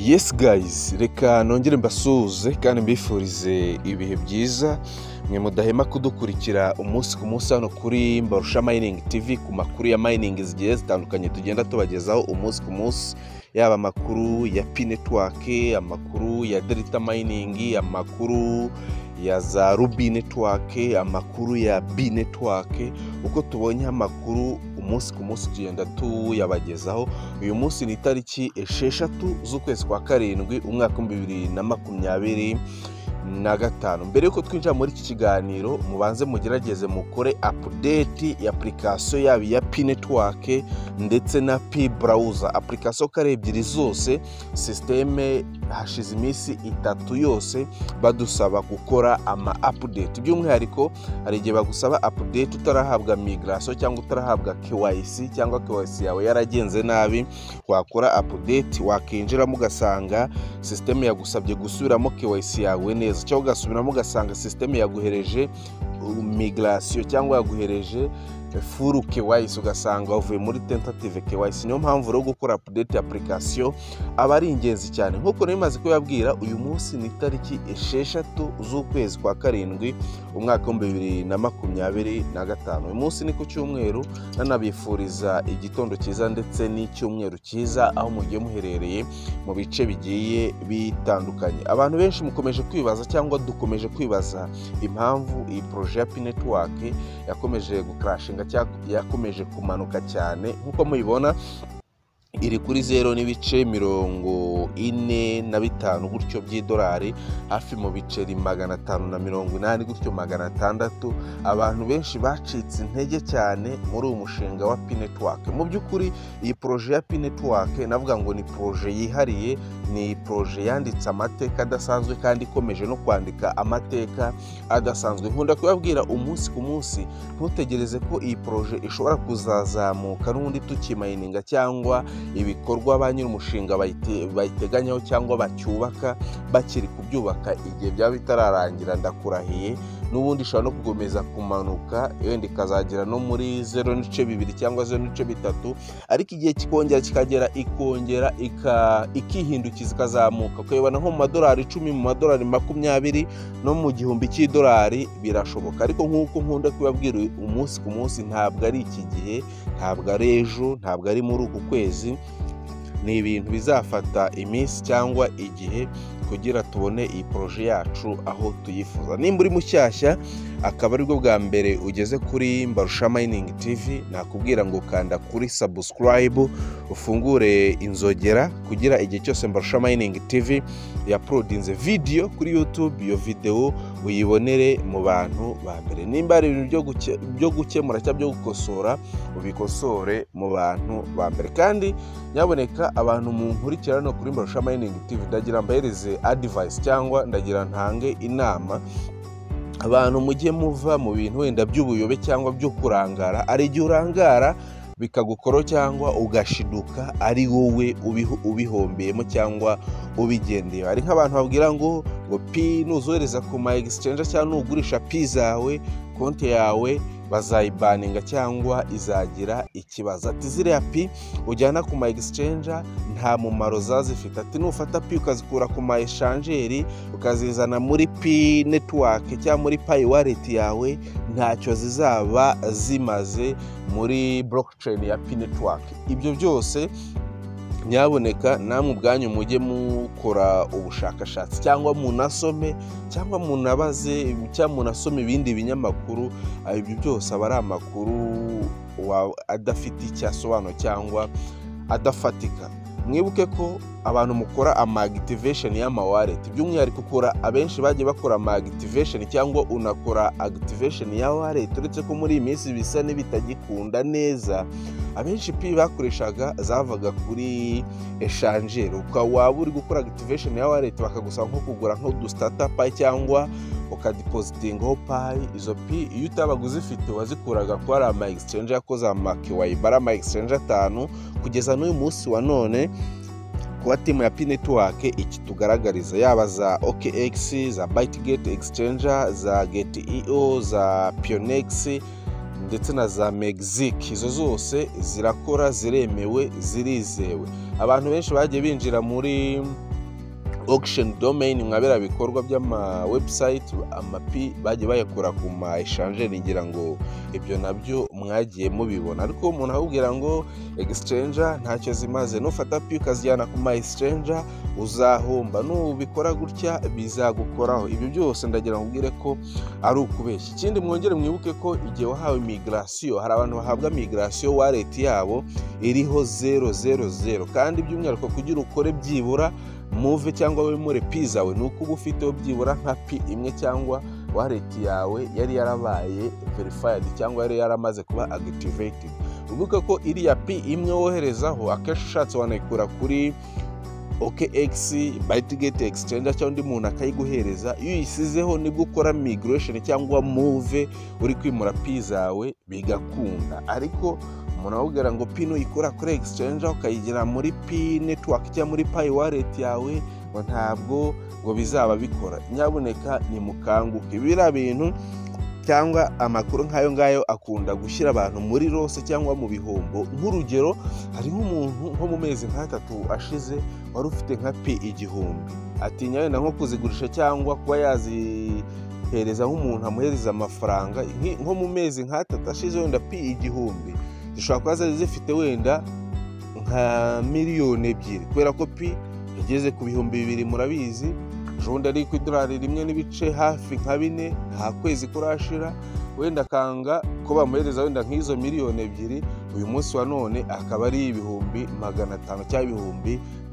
Yes guys, reka nongere mbasuhuze kandi mbifurize ibihe byiza mwe mudahema kudukurikira umunsi ku munsi hano kuri Mbarusha Mining TV ku makuru ya mining zigiye zitandukanye tugenda tubagezaho umunsi ku munsi, yaba amakuru ya Pi Network, amakuru ya Delta Mining, amakuru ya za Ruby Network, amakuru ya B Network. Uko tubonye amakuru umunsi ku munsi tugenda tuyabagezaho. Uyu munsi ni itariki 6 z'ukwezi kwa karindwi umwaka wa 2025. Mbere yuko twinjira muri iki kiganiro mubanze mugerageze mukore update ya application yaba ya Pi Network ndetse na Pi Browser. Application kare ebyiri zose systeme hashize iminsi 3 yose badusaba gukora ama update. By'umwihariko hari igihe bagusaba update utarahabwa migration cyangwa utarahabwa KYC cyangwa KYC yawe yaragenze nabi, wakora update wakinjiramo ugasanga systeme yagusabye gusubiramo KYC yawe neza, cyo ugasubiramo ugasanga systeme yaguhereje migration cyangwa yaguhereje full KYC ugasanga uvuye muri tentative KYC. Niyo mpamvu rero gukora update application aba ari ingenzi cyane. Nkuko nemaze kubabwira, uyu munsi ni itariki 6 z'ukwezi kwa karindwi umwaka wa 2025. Uyu munsi ni ku cyumweru, nanabifuriza igitondo cyiza ndetse n'icyumweru cyiza aho mugiye muherereye mu bice bigiye bitandukanye. Abantu benshi mukomeje kwibaza cyangwa dukomeje kwibaza impamvu iyi projet ya Pi Network yakomeje gukrashinga, yakomeje kumanuka cyane. Nkuko mubibona iri kuri 0.45 gutyo by'idolari, hafi mu biceri 580 gutyo 600. Abantu benshi bacitse intege cyane muri uyu mushinga wa Pi Network. Mu by'ukuri iyi projet ya Pi Network navuga ngo ni projet yihariye, ni projet yanditse amateka adasanzwe kandi ikomeje no kwandika amateka adasanzwe. Nkunda kubabwira umunsi ku munsi ntutegereze ko iyi projet ishobora kuzazamuka n'undi tukimayininga cyangwa ibikorwa ba nyiri umushinga bayiteganyaho cyangwa bacyubaka bakiri kubyubaka igihe byaba bitararangira. Ndakurahiye n'ubundi ishobora no kugomeza kumanuka yenda ikazagera no muri 0.2 cyangwa 0.3, ariko igihe kikongera kikagera ikongera ikihindukiza ikazamuka ukayibona nko mu madolari 10, mu madolari 20 no mu gihumbi cy'idolari birashoboka. Ariko nk'uko nkunda kubabwira umunsi ku munsi, ntabwo ari iki gihe, ntabwo ari ejo, ntabwo ari muri uku kwezi, ni ibintu bizafata iminsi cyangwa igihe kugira tubone iyi projet yacu aho tuyifuza. Nimba uri mushyashya akaba aribwo bwa mbere ugeze kuri Mbarusha Mining TV, nakubwira ngo kanda kuri subscribe, ufungure inzogera kugira igihe cyose Mbarusha Mining TV yaprodinze video kuri YouTube, iyo video uyibonere mu bantu ba mbere. Nimba ari ibintu byo gukemura cyangwa byo gukosora, ubikosore mu bantu ba mbere. Kandi nyaboneka abantu mu nkurikirano kuri Mbarusha Mining TV, ndagira mbahereze advice cyangwa ndagira ntange inama. Abantu mujye muva mu bintu wenda by'ubuyobe cyangwa byo kurangara. Ari igihe urangara bikagukoro cyangwa ugashiduka ari wowe ubihombeyemo cyangwa ubigendeye. Ari nk'abantu babwira ngo Pi nuzohereza ku ma exchange cyangwa nugurisha Pi zawe, konti yawe bazayibaninga cyangwa izagira ikibazo. Ati ziriya Pi ujyana ku ma exchange nta mumaro zazifite. Ati nufata Pi ukazikura ku ma échangeurs ukazizana muri Pi Network cyangwa muri Pi wallet yawe, ntacyo zizaba zimaze muri blockchain ya Pi Network. Ibyo byose nyaboneka namwe ubwanyu mujye mukora ubushakashatsi cyangwa munasome cyangwa munabaze cyangwa munasome ibindi binyamakuru. Ibyo byose aba ari amakuru adafite icyasobanuro cyangwa adafatika. Mwibuke ko abantu mukora ama activation y'ama wallet, by'umwihariko ukora abenshi bagiye bakora ama activation cyangwa unakora activation ya wallet, uretse ko muri iminsi bisa n'ibitagikunda neza. Abenshi Pi bakoreshaga zavaga kuri échangeur, waba uri gukora activation ya wallet bakagusaba nko kugura nko du starter Pi cyangwa ukadepositingaho Pi. Izo Pi iyo utabaga uzifite wazikuraga ko ari ama exchange yakoze ama KYC, bara ama exchange 5 kugeza n'uyu munsi wa none. Kuba timu ya Pi Network iki tugaragariza, yaba za OKX, za Bytegate Exchanger, za Gate.io, za Pionex ndetse na za Mexic, izo zose zirakora, ziremewe, zirizewe. Abantu benshi bagiye binjira muri auction domain mwabera bikorwa by'ama website amapi bagiye bayakura ku ma exchange ngira ngo ibyo nabyo mwagiye mubibona, ariko umuntu ahubwira ngo exchange ntacyo zimaze, nufata pi ukazijyana ku ma exchange uzahomba, nubikora gutya bizagukoraho. Ibyo byose ndagira nkubwire ko ari ukubeshya. Ikindi mwongere mwibuke ko igihe wahawe migration, hari abantu bahabwa migration wallet yabo iriho 000, kandi by'umwihariko kugira ukore byibura move cyangwa we muri pi zawe nuko uba ufiteho byibura nka pi imwe cyangwa wallet yawe yari yarabaye verified cyangwa yari yaramaze kuba activated. Uvuga ko iriya pi imwe woherezaho akenshi ushatse wanayikura kuri OKX, Bitget exchange cyangwa undi muntu akayiguhereza, iyo uyisizeho nibwo ukora migration cyangwa move uri kwimura pi zawe bigakunda. Ariko umuntu ahubwira ngo pi nuyikora kuri exchange ukayigira muri pi network cyangwa muri pi wallet yawe ngo ntabwo ngo bizaba bikora. Nyabuneka ni mukanguke, biriya bintu cyangwa amakuru nk'ayo ngayo akunda gushyira abantu muri rose cyangwa mu bihombo. Nk'urugero, hari nk'umuntu nko mu mezi nk'atatu ashize wari ufite nka pi 1000, atinya wenda nko kuzigurisha cyangwa kuba yazihereza nk'umuntu amuhereza amafaranga. Nko mu mezi nk'atatu ashize wenda pi 1000 zishobora kuba zari zifite wenda nka miliyoni 2, kubera ko pi yageze ku 2000 murabizi. Jonda ari ku $1 n'ibice hafi nka 4, nta kwezi kurashira wenda kanga ko bamuhereza wenda nk'izo miliyoni 2, uyu munsi wa none akaba ari 500,000 cyangwa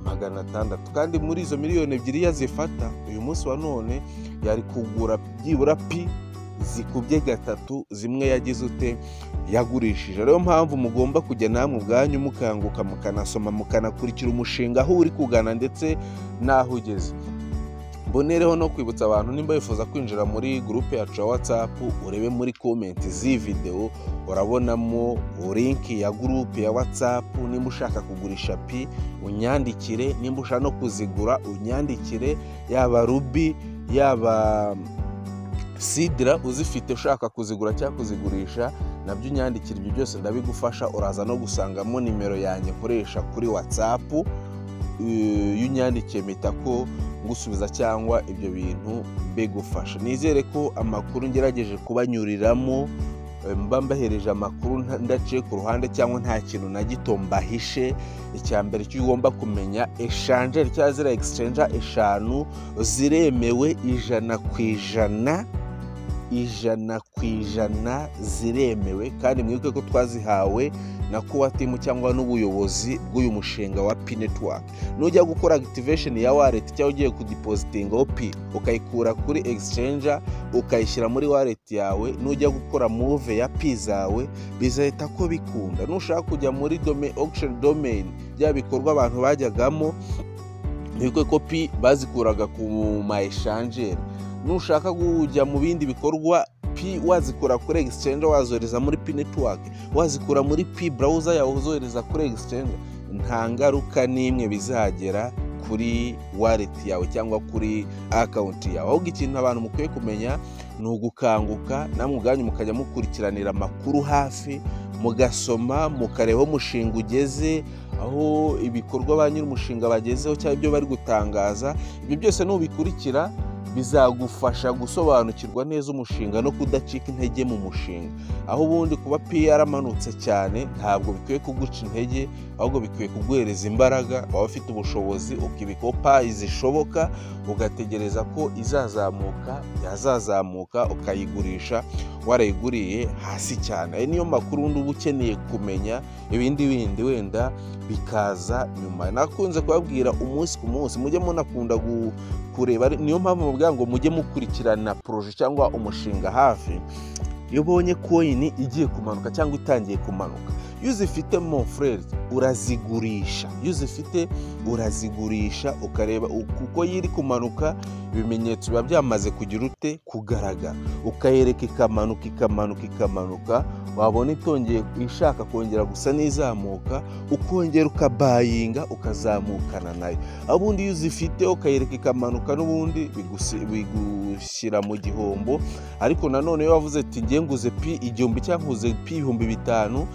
600,000. kandi muri izo miliyoni 2 yazifata uyu munsi wa none yari kugura byibura pi zikubye 3 zimwe yagize ute yagurishije. Rero mpamvu mugomba kujya namwe ubwanyu mukanguka, mukanasoma, mukanakurikira umushinga aho uri kugana ndetse naho ugeze. Mbonereho no kwibutsa abantu, nimba bifuza kwinjira muri groupe yacu ya WhatsApp, urebe muri comment z'iyi video urabonamo link ya groupe ya WhatsApp. Nimba ushaka kugurisha pi unyandikire, nimba ushaka no kuzigura unyandikire, yaba Ruby yaba Sidra uzifite ushaka kuzigura cyangwa kuzigurisha nabyo unyandikira. Ibyo byose ndabigufasha. Uraza no gusangamo nimero yanjye nkoresha kuri WhatsApp, y'unyandikiye mpita ko ngusubiza cyangwa ibyo bintu bigufasha. Nizere ko amakuru ngerageje kubanyuriramo mba mbahereje amakuru ndaciye ku ruhande cyangwa nta kintu na gito mbahishe. Icyambere cyo ugomba kumenya, exchange cyangwa zira exchange 5 ziremewe 100% ziremewe, kandi mwibuke ko twazihawe na kuwa timu cyangwa n'ubuyobozi bw'uyu mushinga wa Pi Network. Nujya gukora activation ya wallet cyangwa ugiye kudepositinga pi ukayikura kuri exchange ukayishyira muri wallet yawe, nujya gukora move ya pi zawe bizahita ko bikunda. Nushaka kujya muri auction domain bya bikorwa abantu bajyagamo, mwibuke ko pi bazikuraga ku ma exchange. Nushaka kujya mu bindi bikorwa pi wazikura kuri exchange wazohereza muri Pi Network, wazikura muri pi browser yawe uzohereza kuri exchange, nta ngaruka n'imwe bizagera kuri wallet yawe cyangwa kuri account yawe. Ahubwo ikintu abantu mukwiye kumenya ni ugukanguka, namwe ubwanyu mukajya mukurikiranira amakuru hafi, mugasoma, mukareba umushinga ugeze, aho ibikorwa ba nyiri umushinga bagezeho cyangwa ibyo bari gutangaza. Ibyo byose nubikurikira bizagufasha gusobanukirwa neza umushinga no kudacika intege mu mushinga. Aho ubundi kuba pi yaramanutse cyane ntabwo bikwiye kuguca intege, ahubwo bikwiye kuguhereza imbaraga. Waba ufite ubushobozi ukibikopa izishoboka, ugategereza ko izazamuka, yazazamuka ukayigurisha warayiguriye hasi cyane. Niyo makuru uba ukeneye kumenya, ibindi wenda bikaza nyuma. Nakunze kubabwira umunsi ku munsi, mujye munakunda kureba. Niyo mpamvu mubwira ngo mujye mukurikirana projet cyangwa umushinga hafi. Iyo ubonye coin igiye kumanuka cyangwa itangiye kumanuka, iyo uzifite mon frère urazigurisha, iyo uzifite urazigurisha ukareba kuko yiri kumanuka, ibimenyetso biba byamaze kugira ute kugaragara, ukayereka ikamanuka, wabona itongeye ishaka kongera gusa n'izamuka, ukongera ukabayinga ukazamukana nayo. Abundi iyo uzifite ukayereka ikamanuka n'ubundi bigushyira mu gihombo. Ariko nanone iyo wavuze ati ngiye nguze pi 1000 cyangwa nguze pi 5000,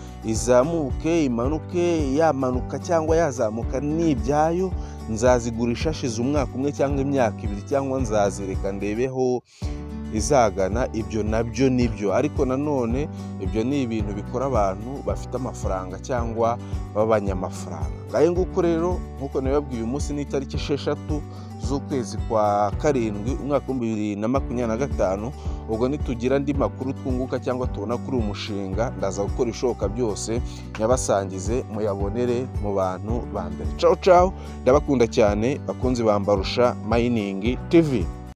izamuke imanuke, yamanuka cyangwa yazamuka ni ibyayo, nzazigurisha hashize umwaka umwe cyangwa imyaka ibiri, cyangwa nzazireka ndebeho izagana. Ibyo nabyo nibyo, ariko nanone ibyo ni ibintu bikora abantu bafite amafaranga cyangwa b'abanyamafaranga. ngahe nguko rero, nk'uko nabibabwiye, uyu munsi ni itariki 6 z'ukwezi kwa karindwi umwaka wa 2025. ubwo nitugira andi makuru twunguka cyangwa tubona kuri uyu mushinga, ndaza gukora ishoboka byose nyabasangize muyabonere mu bantu ba mbere. Ciao ciao, ndabakunda cyane bakunzi ba Mbarusha Mining TV.